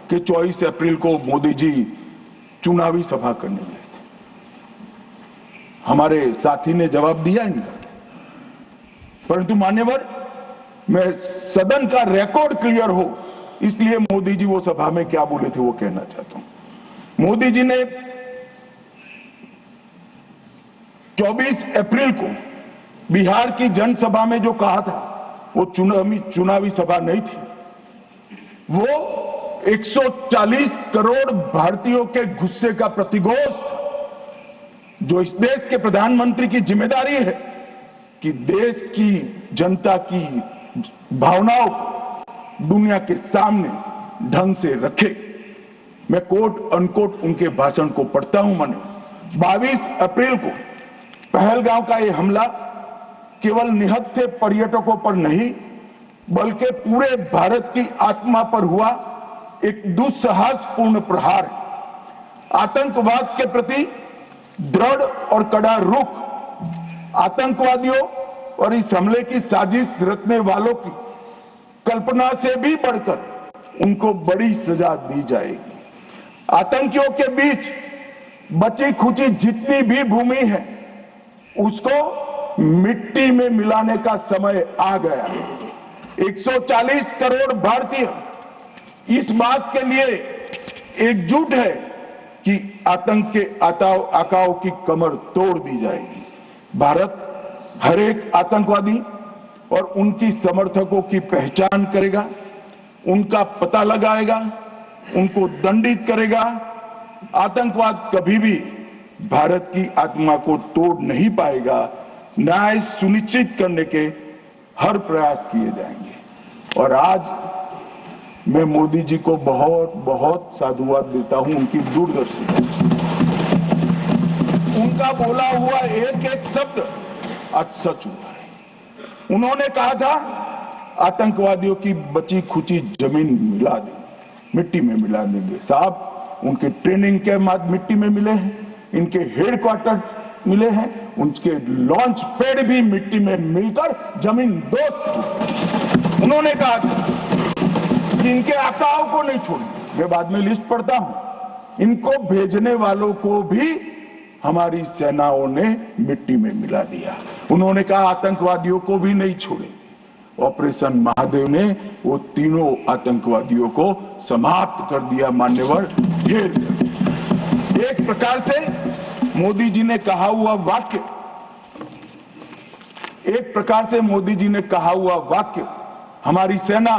कि 24 अप्रैल को मोदी जी चुनावी सभा करने गए थे। हमारे साथी ने जवाब दिया इनका, परंतु मान्यवर, मैं सदन का रिकॉर्ड क्लियर हो इसलिए मोदी जी वो सभा में क्या बोले थे वो कहना चाहता हूं। मोदी जी ने 24 अप्रैल को बिहार की जनसभा में जो कहा था वो चुनावी सभा नहीं थी। वो 140 करोड़ भारतीयों के गुस्से का प्रतिघोष था, जो इस देश के प्रधानमंत्री की जिम्मेदारी है कि देश की जनता की भावनाओं को दुनिया के सामने ढंग से रखे। मैं कोट अनकोट उनके भाषण को पढ़ता हूं। मैंने 22 अप्रैल को पहलगांव का यह हमला केवल निहत्थे पर्यटकों पर नहीं बल्कि पूरे भारत की आत्मा पर हुआ एक दुस्साहसपूर्ण प्रहार है। आतंकवाद के प्रति दृढ़ और कड़ा रुख, आतंकवादियों और इस हमले की साजिश रचने वालों की कल्पना से भी बढ़कर उनको बड़ी सजा दी जाएगी। आतंकियों के बीच बची खुची जितनी भी भूमि है उसको मिट्टी में मिलाने का समय आ गया है। 140 करोड़ भारतीय इस बात के लिए एकजुट है कि आतंक के आकाओं की कमर तोड़ दी जाएगी। भारत हर एक आतंकवादी और उनकी समर्थकों की पहचान करेगा, उनका पता लगाएगा, उनको दंडित करेगा। आतंकवाद कभी भी भारत की आत्मा को तोड़ नहीं पाएगा। न्याय सुनिश्चित करने के हर प्रयास किए जाएंगे। और आज मैं मोदी जी को बहुत बहुत साधुवाद देता हूं उनकी दूरदर्शी। उनका बोला हुआ एक एक शब्द आज सच हुआ है। उन्होंने कहा था आतंकवादियों की बची खुची जमीन मिला देंगे, मिट्टी में मिला देंगे। साहब, उनके ट्रेनिंग के बाद मिट्टी में मिले हैं, इनके हेडक्वार्टर मिले हैं, उनके लॉन्च पैड भी मिट्टी में मिलकर जमीन दोस्त। उन्होंने कहा था कि इनके आकाओं को नहीं छोड़ेंगे। मैं बाद में लिस्ट पढ़ता हूं। इनको भेजने वालों को भी हमारी सेनाओं ने मिट्टी में मिला दिया। उन्होंने कहा आतंकवादियों को भी नहीं छोड़ेंगे। ऑपरेशन महादेव ने वो तीनों आतंकवादियों को समाप्त कर दिया। मान्यवर, घेर दिया। एक प्रकार से मोदी जी ने कहा हुआ वाक्य, एक प्रकार से मोदी जी ने कहा हुआ वाक्य हमारी सेना,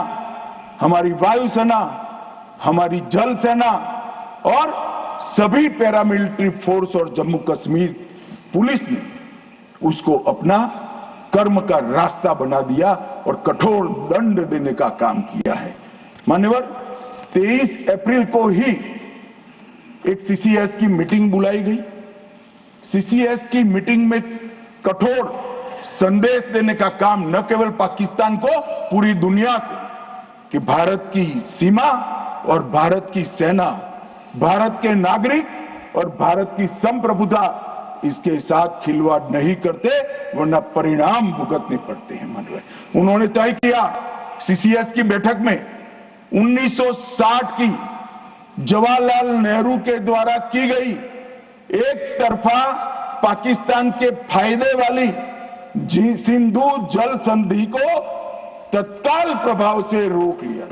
हमारी वायुसेना, हमारी जल सेना और सभी पैरामिलिट्री फोर्स और जम्मू कश्मीर पुलिस ने उसको अपना कर्म का रास्ता बना दिया और कठोर दंड देने का काम किया है। मान्यवर, 23 अप्रैल को ही एक सीसीएस की मीटिंग बुलाई गई। सीसीएस की मीटिंग में कठोर संदेश देने का काम न केवल पाकिस्तान को, पूरी दुनिया को, कि भारत की सीमा और भारत की सेना, भारत के नागरिक और भारत की संप्रभुता इसके साथ खिलवाड़ नहीं करते, वरना परिणाम भुगतने पड़ते हैं। मानव उन्होंने तय किया सीसीएस की बैठक में 1960 की जवाहरलाल नेहरू के द्वारा की गई एक तरफा पाकिस्तान के फायदे वाली सिंधु जल संधि को तत्काल प्रभाव से रोक लिया।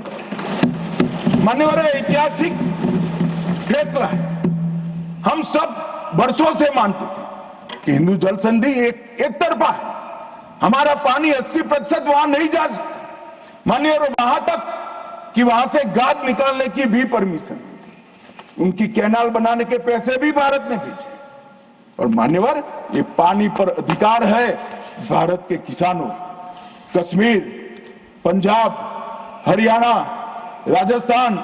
मान्यवर, ऐतिहासिक फैसला है। हम सब वर्षों से मानते थे कि हिंदू जल संधि एक तरफा है, हमारा पानी 80% वहां नहीं जा सकता। मान्यवर, वहां तक कि वहां से गाद निकालने की भी परमिशन, उनकी कैनाल बनाने के पैसे भी भारत ने भेजे। और मान्यवर, ये पानी पर अधिकार है भारत के किसानों। कश्मीर, पंजाब, हरियाणा, राजस्थान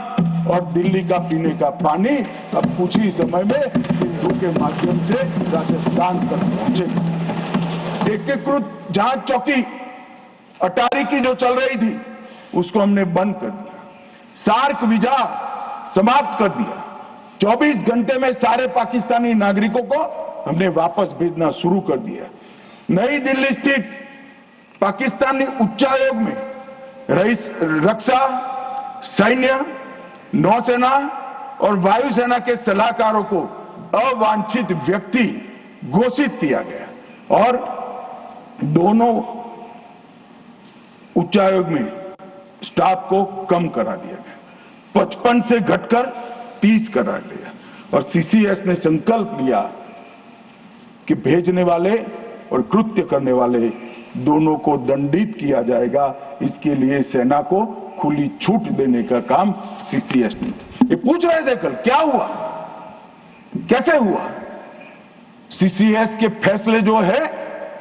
और दिल्ली का पीने का पानी अब कुछ ही समय में सिंधु के माध्यम से राजस्थान तक पहुंचेगा। एकीकृत जांच चौकी अटारी की जो चल रही थी उसको हमने बंद कर दिया। सार्क वीजा समाप्त कर दिया। 24 घंटे में सारे पाकिस्तानी नागरिकों को हमने वापस भेजना शुरू कर दिया। नई दिल्ली स्थित पाकिस्तानी उच्चायोग में रक्षा, सैन्य, नौसेना और वायुसेना के सलाहकारों को अवांछित व्यक्ति घोषित किया गया और दोनों उच्चायोग में स्टाफ को कम करा दिया गया, 55 से घटकर 30 करा दिया और सीसीएस ने संकल्प लिया कि भेजने वाले और कृत्य करने वाले दोनों को दंडित किया जाएगा। इसके लिए सेना को खुली छूट देने का काम सीसीएस ने। ये पूछ रहे थे कल क्या हुआ, कैसे हुआ। सीसीएस के फैसले जो है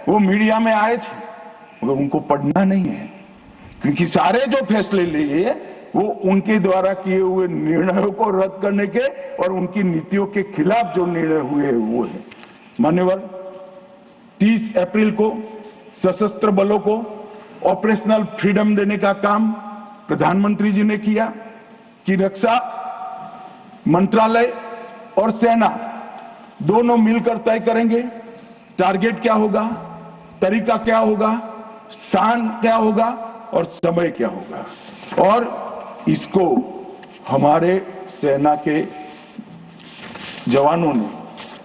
वो मीडिया में आए थे मगर उनको पढ़ना नहीं है, क्योंकि सारे जो फैसले लिए वो उनके द्वारा किए हुए निर्णयों को रद्द करने के और उनकी नीतियों के खिलाफ जो निर्णय हुए वो है। मान्यवर, 30 अप्रैल को सशस्त्र बलों को ऑपरेशनल फ्रीडम देने का काम प्रधानमंत्री जी ने किया कि रक्षा मंत्रालय और सेना दोनों मिलकर तय करेंगे टारगेट क्या होगा, तरीका क्या होगा, स्थान क्या होगा और समय क्या होगा। और इसको हमारे सेना के जवानों ने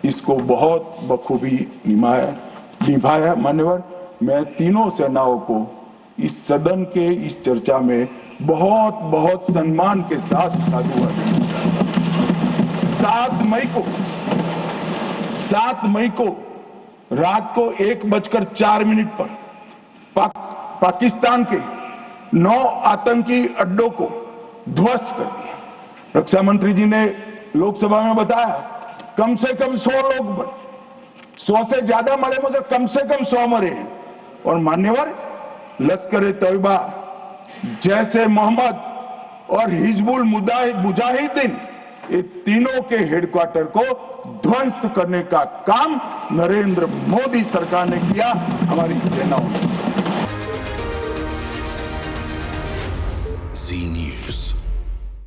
इसको बहुत बखूबी निभाया। मान्यवर, मैं तीनों सेनाओं को इस सदन के इस चर्चा में बहुत बहुत सम्मान के साथ साधुवाद देता हूं। 7 मई को रात को 1:04 पर पाकिस्तान के 9 आतंकी अड्डों को ध्वस्त कर दिया। रक्षा मंत्री जी ने लोकसभा में बताया कम से कम 100 लोग मरे, 100 से ज्यादा मरे मगर कम से कम 100 मरे। और मान्यवर, लश्कर तैयबा, जैसे मोहम्मद और हिजबुल मुजाहिदीन, ये तीनों के हेडक्वार्टर को ध्वस्त करने का काम नरेंद्र मोदी सरकार ने किया, हमारी सेनाओं ने। Zee News.